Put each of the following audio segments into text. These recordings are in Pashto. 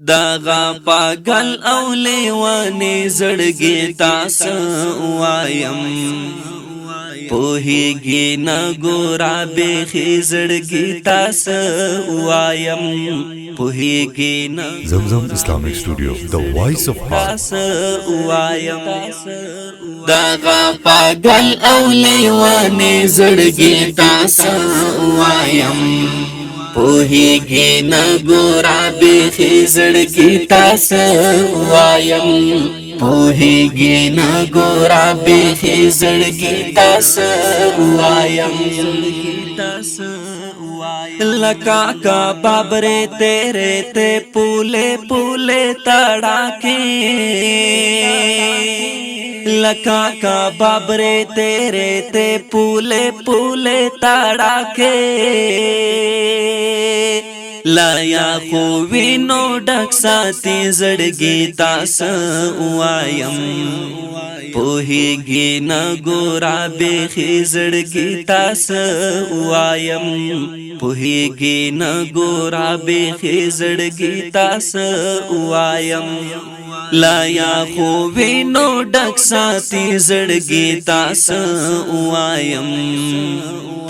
دغه پاگل او لیوانی زړګي تاسو وایم پوهیږي نه ګورا به زړګي تاسو وایم پوهیږي نه Zamzam Islamic Studio, the voice of heart. تاسو وایم دغه پاگل او لیوانی زړګي تاسو وایم پوهیږي نه ګورا به زړګي تاسو وایم پوهیږي نه ګورا به زړګي تاسو وایم لکا کا بابرے تیرے تے پولے پولے تڑاکے لکا کا بابرے تیرے تے پولے پولے تڑاکے لایا خو وینو ډک ساتي زړګي تاسو وایم پوهیږي نه ګورا به زړګي تاسو وایم پوهیږي نه ګورا به زړګي تاسو وایم لایا خو وینو ډک ساتي زړګي تاسو وایم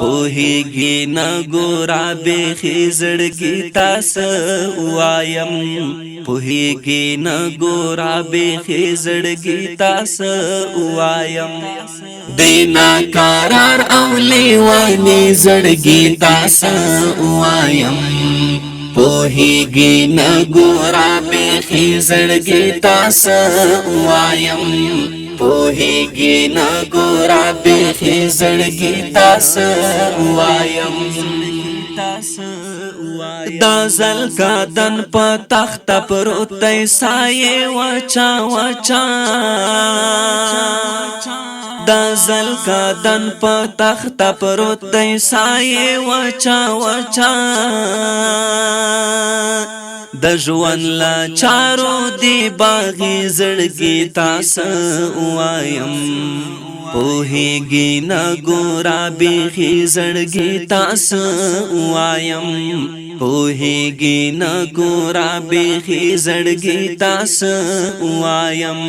پوهیږي نه ګورا به زړګي تاسو وایم پوهیږي نه ګورا به زړګي تاسو وایم دینا قرار او لیوانی زړګي تاسو وایم پوهیږي نه ګورا به زړګي تاسو وایم پوهیږي نه ګورا به زړګي تاسو وایم دا زل کا دن په تخت پروتای سایه وچا وچا دا زل کا دن په تخت پروتای سایه وچا وچا د ژوند لا چارو دی باغی زړګي تاسو وایم پوهیږي نه ګورا به زړګي تاسو وایم پوهیږي نه ګورا به زړګي تاسو وایم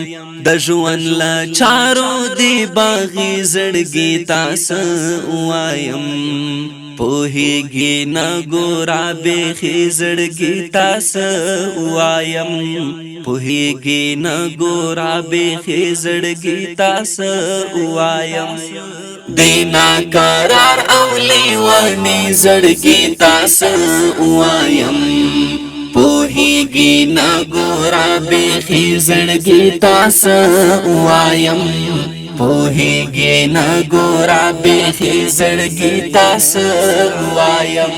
د ژوند لا چارو دی باغی زړګي تاسو وایم پوهیږي نه ګورا به زړګي تاسو وایم پوهیږي نه ګورا به زړګي تاسو وایم دینا قرار او لیوانی زړګي تاسو وایم پوهیږي نه ګورا به زړګي تاسو وایم پوهیږي نه ګورا به زړګي تاسو وایم